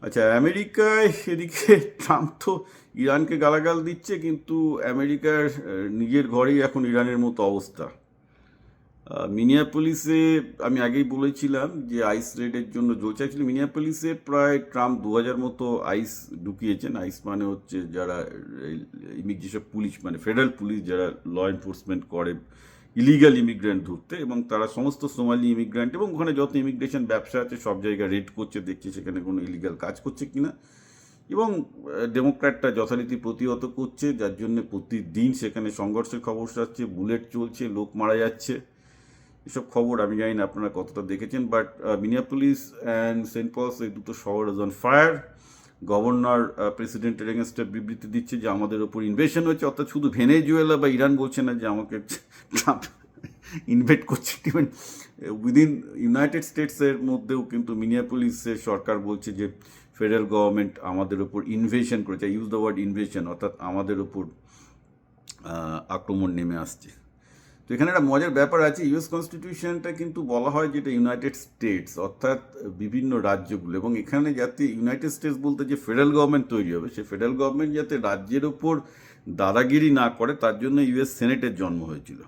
আচ্ছা, আমেরিকায় এদিকে ট্রাম্প তো ইরানকে গালাগাল দিচ্ছে, কিন্তু আমেরিকার নিজের ঘরেই এখন ইরানের মতো অবস্থা। মিনিয়াপলিসে আমি আগেই বলেছিলাম যে আইস রেডের জন্য জ্বলছে। অ্যাকচুয়ালি মিনিয়াপলিসে প্রায় ট্রাম্প 2000 মতো আইস ঢুকিয়েছেন। আইস মানে হচ্ছে যারা যেসব পুলিশ, মানে ফেডারেল পুলিশ যারা ল এনফোর্সমেন্ট করে ইলিগাল ইমিগ্রেন্ট ধরতে, এবং তারা সমস্ত সোমালি ইমিগ্রেন্ট এবং ওখানে যত ইমিগ্রেশন ব্যবসা আছে সব জায়গায় রেড করছে, দেখছে সেখানে কোনো ইলিগাল কাজ করছে কিনা। এবং ডেমোক্র্যাটরা যথারীতি প্রতিহত করছে, যার জন্য প্রতিদিন সেখানে সংঘর্ষের খবর আসছে, বুলেট চলছে, লোক মারা যাচ্ছে। এসব খবর আমি জানি না আপনারা কতটা দেখেছেন, but Minneapolis and Saint Paul's, এই দুটো শহর ইজ অন ফায়ার। গভর্নর প্রেসিডেন্টের এগেনস্টে বিবৃতি দিচ্ছে যে আমাদের ওপর ইনভেশন হচ্ছে, অর্থাৎ শুধু ভেনেজুয়েলা বা ইরান বলছে না যে আমাকে ট্রাম্প ইনভেট করছে। ইভেন উইদিন ইউনাইটেড স্টেটসের মধ্যেও কিন্তু মিনিয়াপলিসের সরকার বলছে যে ফেডারেল গভর্নমেন্ট আমাদের ওপর ইনভেশন করেছে। ইউজ দ্য ওয়ার্ড ইনভেশন, অর্থাৎ আমাদের ওপর আক্রমণ নেমে আসছে। তো এখানে একটা মজার ব্যাপার আছে, ইউএস কনস্টিটিউশনটা কিন্তু বলা হয় যেটা ইউনাইটেড স্টেটস, অর্থাৎ বিভিন্ন রাজ্যগুলো, এবং এখানে যাতে ইউনাইটেড স্টেটস বলতে যে ফেডারেল গভর্নমেন্ট তৈরি হবে, সে ফেডারেল গভর্নমেন্ট যাতে রাজ্যের ওপর দাদাগিরি না করে, তার জন্য ইউএস সেনেটের জন্ম হয়েছিল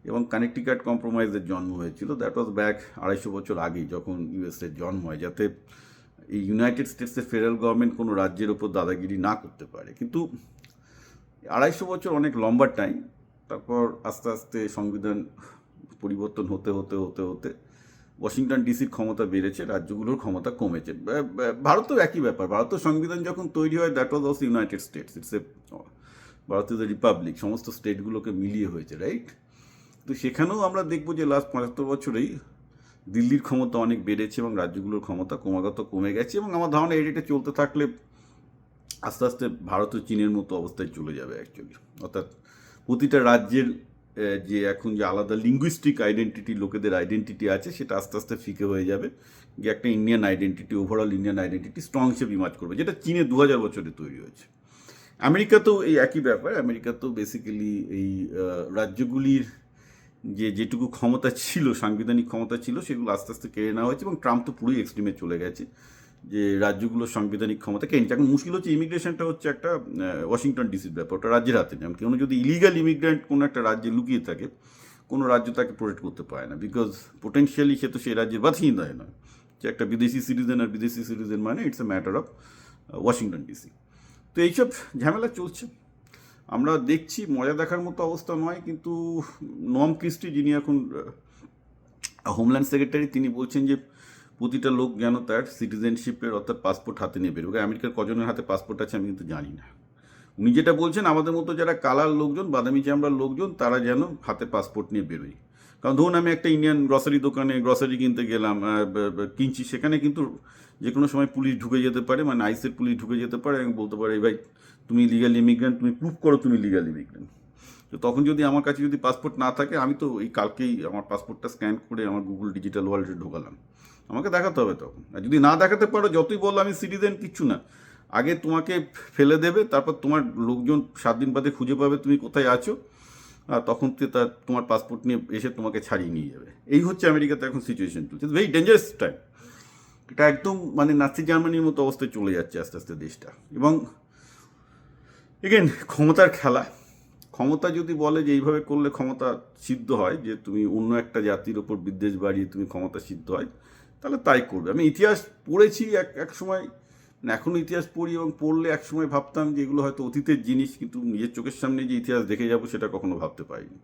এবং কানেকটিকাট কম্প্রোমাইজের জন্ম হয়েছিল। দ্যাট ওয়াজ ব্যাক 250 বছর আগেই যখন ইউএসের জন্ম হয়, যাতে এই ইউনাইটেড স্টেটসের ফেডারেল গভর্নমেন্ট কোনো রাজ্যের ওপর দাদাগিরি না করতে পারে। কিন্তু 250 বছর অনেক লম্বা টাইম। তারপর আস্তে আস্তে সংবিধান পরিবর্তন হতে হতে হতে হতে ওয়াশিংটন ডিসির ক্ষমতা বেড়েছে, রাজ্যগুলোর ক্ষমতা কমেছে। ভারতেও একই ব্যাপার। ভারতের সংবিধান যখন তৈরি হয়, that was also United states. It's a Bharat is a Republic, সমস্ত স্টেটগুলোকে মিলিয়ে হয়েছে, রাইট? তো সেখানেও আমরা দেখবো যে লাস্ট 75 বছরেই দিল্লির ক্ষমতা অনেক বেড়েছে এবং রাজ্যগুলোর ক্ষমতা ক্রমাগত কমে গেছে, এবং আমার ধারণা এই রেটে চলতে থাকলে আস্তে আস্তে ভারত ও চীনের মতো অবস্থায় চলে যাবে অ্যাকচুয়ালি। অর্থাৎ প্রতিটা রাজ্যের যে এখন যে আলাদা লিঙ্গুইস্টিক আইডেন্টিটি, লোকেদের আইডেন্টিটি আছে, সেটা আস্তে আস্তে ফিকে হয়ে যাবে, যে একটা Indian identity, overall Indian identity strong হিসেবে ইমাজ করবে, যেটা চীনে 2000 বছরে তৈরি হয়েছে। আমেরিকাতেও এই একই ব্যাপার। আমেরিকাতেও বেসিক্যালি এই রাজ্যগুলির যেটুকু ক্ষমতা ছিল, সাংবিধানিক ক্ষমতা ছিল, সেগুলো আস্তে আস্তে কেড়ে নেওয়া হয়েছে, এবং ট্রাম্প তো পুরোই এক্সট্রিমে চলে গেছে যে রাজ্যগুলোর সাংবিধানিক ক্ষমতা কেড়ে নিচ্ছে। এখন মুশকিল হচ্ছে ইমিগ্রেশনটা হচ্ছে একটা ওয়াশিংটন ডিসির ব্যাপার, ওটা রাজ্যের হাতে নেই। কোনো যদি ইলিগাল ইমিগ্রেন্ট কোনো একটা রাজ্যে লুকিয়ে থাকে, কোনো রাজ্য তাকে প্রোটেক্ট করতে পারে না, বিকজ পোটেন্সিয়ালি সে তো সেই রাজ্যের বাসিন্দাই নয়। যে একটা বিদেশি সিটিজেন আর বিদেশি সিটিজেন মানে it's a matter of Washington DC. তো এইসব ঝামেলা চলছে, আমরা দেখছি। মজা দেখার মতো অবস্থা নয়, কিন্তু নম ক্রিস্টি, যিনি এখন হোমল্যান্ড সেক্রেটারি, তিনি বলছেন যে প্রতিটা লোক যেন তার সিটিজেনশিপের, অর্থাৎ পাসপোর্ট হাতে নিয়ে বেরোবে। আমেরিকার কজনের হাতে পাসপোর্ট আছে আমি কিন্তু জানি না। উনি যেটা বলছেন, আমাদের মতো যারা কালার লোকজন, বাদামি চামড়ার লোকজন, তারা যেন হাতে পাসপোর্ট নিয়ে বেরোয়। কারণ ধরুন আমি একটা ইন্ডিয়ান গ্রসারি দোকানে গ্রসারি কিনতে গেলাম, কিনছি, সেখানে কিন্তু যে কোনো সময় পুলিশ ঢুকে যেতে পারে, মানে আইসের পুলিশ ঢুকে যেতে পারে এবং বলতে পারে, এই ভাই তুমি লিগাল ইমিগ্রেন্ট, তুমি প্রুভ করো তুমি লিগাল ইমিগ্রেন্ট। তো তখন যদি আমার কাছে যদি পাসপোর্ট না থাকে, আমি তো এই কালকেই আমার পাসপোর্টটা স্ক্যান করে আমার গুগল ডিজিটাল ওয়ালেটে ঢোকালাম, আমাকে দেখাতে হবে তখন। আর যদি না দেখাতে পারো, যতই বললো আমি সিটিজেন, কিচ্ছু না, আগে তোমাকে ফেলে দেবে, তারপর তোমার লোকজন 7 দিন বাদে খুঁজে পাবে তুমি কোথায় আছো, আর তখন তোমার পাসপোর্ট নিয়ে এসে তোমাকে ছাড়িয়ে নিয়ে যাবে। এই হচ্ছে আমেরিকাতে এখন সিচুয়েশন চলছে, ভেরি ডেঞ্জারাস টাইম। এটা একদম মানে নাসি জার্মানির মতো অবস্থায় চলে যাচ্ছে আস্তে আস্তে দেশটা। এবং এগেন ক্ষমতার খেলা, ক্ষমতা যদি বলে যে এইভাবে করলে ক্ষমতা সিদ্ধ হয়, যে তুমি অন্য একটা জাতির ওপর বিদ্বেষ বাড়িয়ে তুমি ক্ষমতা সিদ্ধ হয়, তাহলে তাই করবে। আমি ইতিহাস পড়েছি এক সময়, এখনও ইতিহাস পড়ি, এবং পড়লে এক সময় ভাবতাম যে এগুলো হয়তো অতীতের জিনিস, কিন্তু নিজের চোখের সামনে যে ইতিহাস দেখে যাবো সেটা কখনো ভাবতে পারিনি।